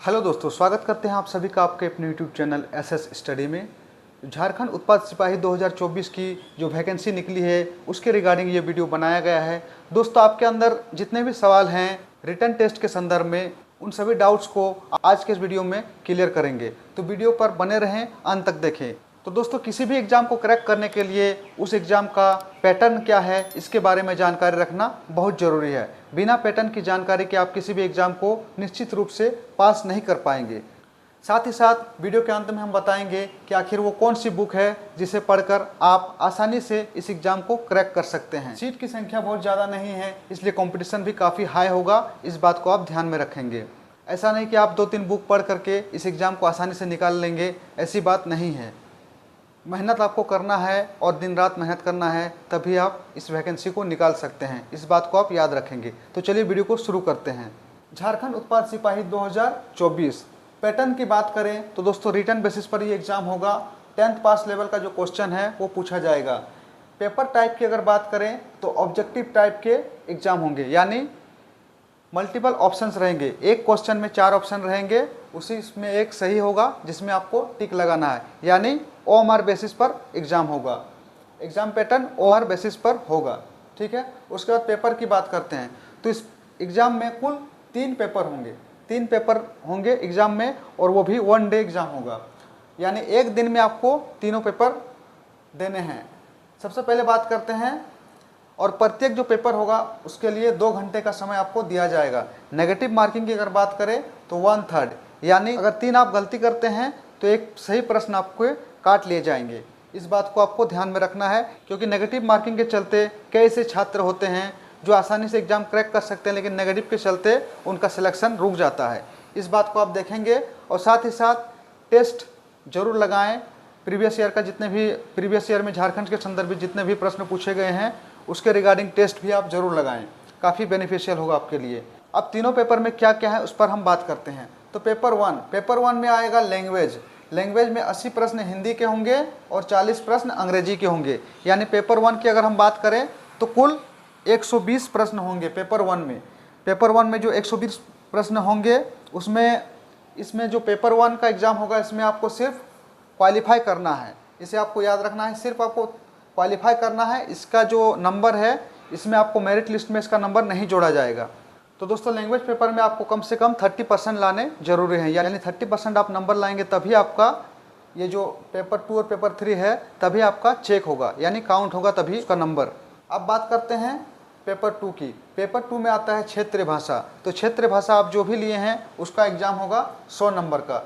Hello दोस्तों, स्वागत करते हैं आप सभी का आपके अपने यूट्यूब चैनल एसएस स्टडी में। झारखंड उत्पाद सिपाही 2024 की जो वैकेंसी निकली है उसके रिगार्डिंग ये वीडियो बनाया गया है। दोस्तों, आपके अंदर जितने भी सवाल हैं रिटन टेस्ट के संदर्भ में, उन सभी डाउट्स को आज के इस वीडियो में क्लियर करेंगे। तो वीडियो पर बने रहें, अंत तक देखें। तो दोस्तों, किसी भी एग्ज़ाम को क्रैक करने के लिए उस एग्ज़ाम का पैटर्न क्या है इसके बारे में जानकारी रखना बहुत ज़रूरी है। बिना पैटर्न की जानकारी के आप किसी भी एग्ज़ाम को निश्चित रूप से पास नहीं कर पाएंगे। साथ ही साथ वीडियो के अंत में हम बताएंगे कि आखिर वो कौन सी बुक है जिसे पढ़कर आप आसानी से इस एग्ज़ाम को क्रैक कर सकते हैं। सीट की संख्या बहुत ज़्यादा नहीं है, इसलिए कंपटीशन भी काफ़ी हाई होगा, इस बात को आप ध्यान में रखेंगे। ऐसा नहीं कि आप 2-3 बुक पढ़ करके इस एग्ज़ाम को आसानी से निकाल लेंगे, ऐसी बात नहीं है। मेहनत आपको करना है और दिन रात मेहनत करना है, तभी आप इस वैकेंसी को निकाल सकते हैं। इस बात को आप याद रखेंगे। तो चलिए वीडियो को शुरू करते हैं। झारखंड उत्पाद सिपाही 2024 पैटर्न की बात करें तो दोस्तों, रिटन बेसिस पर ये एग्ज़ाम होगा। 10th पास लेवल का जो क्वेश्चन है वो पूछा जाएगा। पेपर टाइप की अगर बात करें तो ऑब्जेक्टिव टाइप के एग्ज़ाम होंगे, यानी मल्टीपल ऑप्शंस रहेंगे। एक क्वेश्चन में 4 ऑप्शन रहेंगे, उसी में एक सही होगा जिसमें आपको टिक लगाना है, यानी OMR बेसिस पर एग्ज़ाम होगा। एग्ज़ाम पैटर्न OMR बेसिस पर होगा, ठीक है। उसके बाद पेपर की बात करते हैं तो इस एग्ज़ाम में कुल 3 पेपर होंगे। 3 पेपर होंगे एग्ज़ाम में, और वो भी 1 डे एग्ज़ाम होगा, यानी एक दिन में आपको तीनों पेपर देने हैं। सबसे पहले बात करते हैं, और प्रत्येक जो पेपर होगा उसके लिए 2 घंटे का समय आपको दिया जाएगा। नेगेटिव मार्किंग की अगर बात करें तो 1/3, यानी अगर 3 आप गलती करते हैं तो एक सही प्रश्न आपको काट लिए जाएंगे। इस बात को आपको ध्यान में रखना है, क्योंकि नेगेटिव मार्किंग के चलते कई ऐसे छात्र होते हैं जो आसानी से एग्ज़ाम क्रैक कर सकते हैं, लेकिन नेगेटिव के चलते उनका सिलेक्शन रुक जाता है। इस बात को आप देखेंगे। और साथ ही साथ टेस्ट जरूर लगाएं। प्रीवियस ईयर का जितने भी प्रीवियस ईयर में झारखंड के संदर्भ में जितने भी प्रश्न पूछे गए हैं उसके रिगार्डिंग टेस्ट भी आप जरूर लगाएं, काफ़ी बेनिफिशियल होगा आपके लिए। अब तीनों पेपर में क्या क्या है उस पर हम बात करते हैं। तो पेपर वन में आएगा लैंग्वेज। लैंग्वेज में 80 प्रश्न हिंदी के होंगे और 40 प्रश्न अंग्रेजी के होंगे, यानी पेपर 1 की अगर हम बात करें तो कुल 120 प्रश्न होंगे पेपर 1 में। पेपर 1 में जो 120 प्रश्न होंगे इसमें जो पेपर 1 का एग्ज़ाम होगा इसमें आपको सिर्फ क्वालिफाई करना है। इसे आपको याद रखना है, सिर्फ आपको क्वालिफाई करना है। इसका जो नंबर है इसमें आपको मेरिट लिस्ट में इसका नंबर नहीं जोड़ा जाएगा। तो दोस्तों, लैंग्वेज पेपर में आपको कम से कम 30% लाने जरूरी हैं, यानी 30% आप नंबर लाएंगे तभी आपका ये जो पेपर 2 और पेपर 3 है तभी आपका चेक होगा, यानी काउंट होगा तभी उसका नंबर। अब बात करते हैं पेपर 2 की। पेपर 2 में आता है क्षेत्रीय भाषा। तो क्षेत्रीय भाषा आप जो भी लिए हैं उसका एग्ज़ाम होगा 100 नंबर का,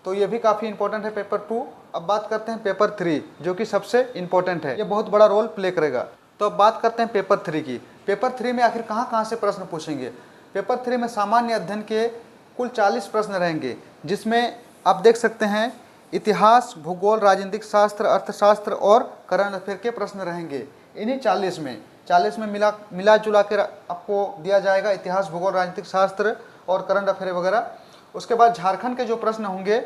तो ये भी काफ़ी इंपॉर्टेंट है पेपर 2। अब बात करते हैं पेपर 3, जो कि सबसे इंपॉर्टेंट है, ये बहुत बड़ा रोल प्ले करेगा। तो अब बात करते हैं पेपर 3 की। पेपर 3 में आखिर कहाँ से प्रश्न पूछेंगे। पेपर 3 में सामान्य अध्ययन के कुल 40 प्रश्न रहेंगे, जिसमें आप देख सकते हैं इतिहास, भूगोल, राजनीतिक शास्त्र, अर्थशास्त्र और करंट अफेयर के प्रश्न रहेंगे। इन्हीं 40 में मिला जुला कर आपको दिया जाएगा इतिहास, भूगोल, राजनीतिक शास्त्र और करंट अफेयर वगैरह। उसके बाद झारखंड के जो प्रश्न होंगे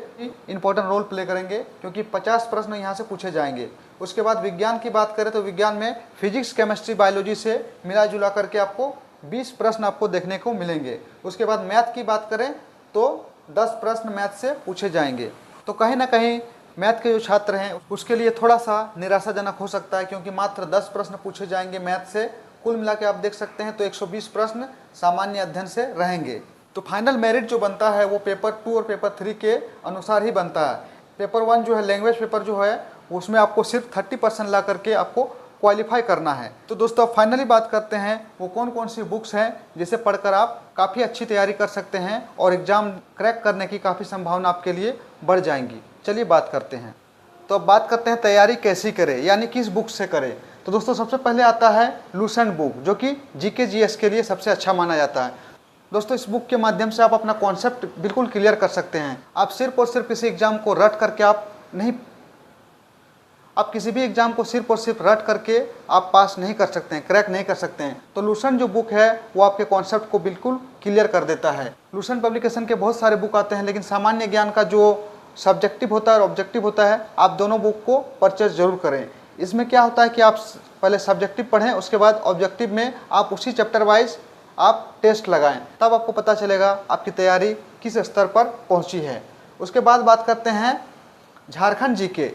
इंपॉर्टेंट रोल प्ले करेंगे, क्योंकि 50 प्रश्न यहाँ से पूछे जाएंगे। उसके बाद विज्ञान की बात करें तो विज्ञान में फिजिक्स, केमिस्ट्री, बायोलॉजी से मिला जुला करके आपको 20 प्रश्न आपको देखने को मिलेंगे। उसके बाद मैथ की बात करें तो 10 प्रश्न मैथ से पूछे जाएंगे। तो कहीं ना कहीं मैथ के जो छात्र हैं उसके लिए थोड़ा सा निराशाजनक हो सकता है, क्योंकि मात्र 10 प्रश्न पूछे जाएंगे मैथ से। कुल मिला के आप देख सकते हैं तो 120 प्रश्न सामान्य अध्ययन से रहेंगे। तो फाइनल मेरिट जो बनता है वो पेपर 2 और पेपर 3 के अनुसार ही बनता है। पेपर 1 जो है लैंग्वेज पेपर जो है उसमें आपको सिर्फ 30% ला करके आपको क्वालिफाई करना है। तो दोस्तों, फाइनली बात करते हैं वो कौन कौन सी बुक्स हैं जिसे पढ़कर आप काफ़ी अच्छी तैयारी कर सकते हैं और एग्ज़ाम क्रैक करने की काफ़ी संभावना आपके लिए बढ़ जाएंगी। चलिए बात करते हैं। तो अब बात करते हैं तैयारी कैसी करें, यानी किस बुक से करें। तो दोस्तों, सबसे पहले आता है लूसेंट बुक, जो कि GK GS के लिए सबसे अच्छा माना जाता है। दोस्तों, इस बुक के माध्यम से आप अपना कॉन्सेप्ट बिल्कुल क्लियर कर सकते हैं। आप सिर्फ और सिर्फ किसी एग्ज़ाम को रट करके आप किसी भी एग्ज़ाम को सिर्फ और सिर्फ रट करके आप पास नहीं कर सकते हैं, क्रैक नहीं कर सकते हैं। तो लूसेंट जो बुक है वो आपके कॉन्सेप्ट को बिल्कुल क्लियर कर देता है। लूसेंट पब्लिकेशन के बहुत सारे बुक आते हैं, लेकिन सामान्य ज्ञान का जो सब्जेक्टिव होता है और ऑब्जेक्टिव होता है, आप दोनों बुक को परचेज जरूर करें। इसमें क्या होता है कि आप पहले सब्जेक्टिव पढ़ें, उसके बाद ऑब्जेक्टिव में आप उसी चैप्टर वाइज आप टेस्ट लगाएं, तब आपको पता चलेगा आपकी तैयारी किस स्तर पर पहुंची है। उसके बाद बात करते हैं झारखंड जीके।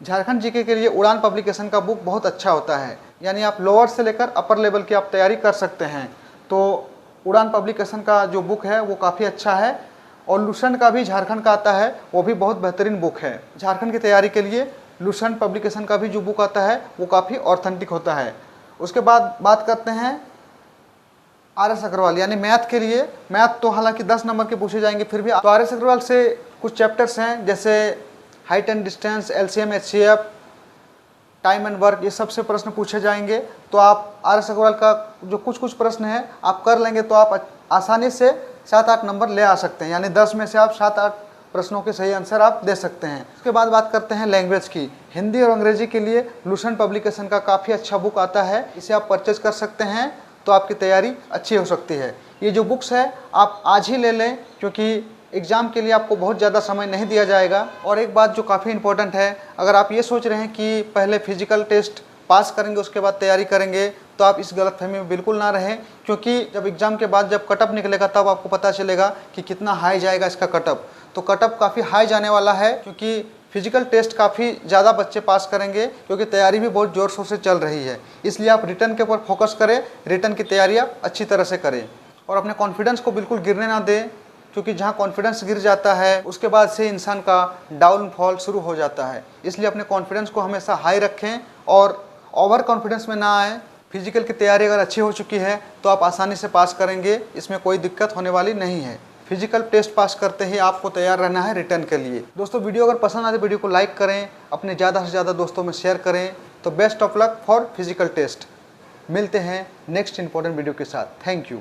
झारखंड जीके के लिए उड़ान पब्लिकेशन का बुक बहुत अच्छा होता है, यानी आप लोअर से लेकर अपर लेवल की आप तैयारी कर सकते हैं। तो उड़ान पब्लिकेशन का जो बुक है वो काफ़ी अच्छा है, और लुसेंट का भी झारखंड का आता है, वो भी बहुत बेहतरीन बुक है। झारखंड की तैयारी के लिए लुसेंट पब्लिकेशन का भी जो बुक आता है वो काफ़ी ऑथेंटिक होता है। उसके बाद बात करते हैं RS अग्रवाल, यानी मैथ के लिए। मैथ तो हालांकि 10 नंबर के पूछे जाएंगे, फिर भी तो RS अग्रवाल से कुछ चैप्टर्स हैं, जैसे height and distance, LCM HCF, time and work, ये सबसे प्रश्न पूछे जाएंगे। तो आप RS अग्रवाल का जो कुछ प्रश्न है आप कर लेंगे तो आप आसानी से 7-8 नंबर ले आ सकते हैं, यानी 10 में से आप 7-8 प्रश्नों के सही आंसर आप दे सकते हैं। उसके बाद बात करते हैं लैंग्वेज की। हिंदी और अंग्रेजी के लिए लुसेंट पब्लिकेशन का काफ़ी अच्छा बुक आता है, इसे आप परचेज कर सकते हैं, तो आपकी तैयारी अच्छी हो सकती है। ये जो बुक्स है आप आज ही ले लें, क्योंकि एग्ज़ाम के लिए आपको बहुत ज़्यादा समय नहीं दिया जाएगा। और एक बात जो काफ़ी इंपॉर्टेंट है, अगर आप ये सोच रहे हैं कि पहले फिजिकल टेस्ट पास करेंगे उसके बाद तैयारी करेंगे, तो आप इस गलतफहमी में बिल्कुल ना रहें, क्योंकि जब एग्ज़ाम के बाद जब कटअप निकलेगा तब आपको पता चलेगा कि कितना हाई जाएगा इसका कटअप। तो कटअप काफ़ी हाई जाने वाला है, क्योंकि फिजिकल टेस्ट काफ़ी ज़्यादा बच्चे पास करेंगे, क्योंकि तैयारी भी बहुत ज़ोर शोर से चल रही है। इसलिए आप रिटर्न के ऊपर फोकस करें, रिटर्न की तैयारी आप अच्छी तरह से करें, और अपने कॉन्फिडेंस को बिल्कुल गिरने ना दें, क्योंकि जहाँ कॉन्फिडेंस गिर जाता है उसके बाद से इंसान का डाउनफॉल शुरू हो जाता है। इसलिए अपने कॉन्फिडेंस को हमेशा हाई रखें और ओवर कॉन्फिडेंस में ना आए। फिजिकल की तैयारी अगर अच्छी हो चुकी है तो आप आसानी से पास करेंगे, इसमें कोई दिक्कत होने वाली नहीं है। फिजिकल टेस्ट पास करते ही आपको तैयार रहना है रिटर्न के लिए। दोस्तों, वीडियो अगर पसंद आए तो वीडियो को लाइक करें, अपने ज़्यादा से ज़्यादा दोस्तों में शेयर करें। तो best of luck for physical test. मिलते हैं नेक्स्ट इंपॉर्टेंट वीडियो के साथ। Thank you.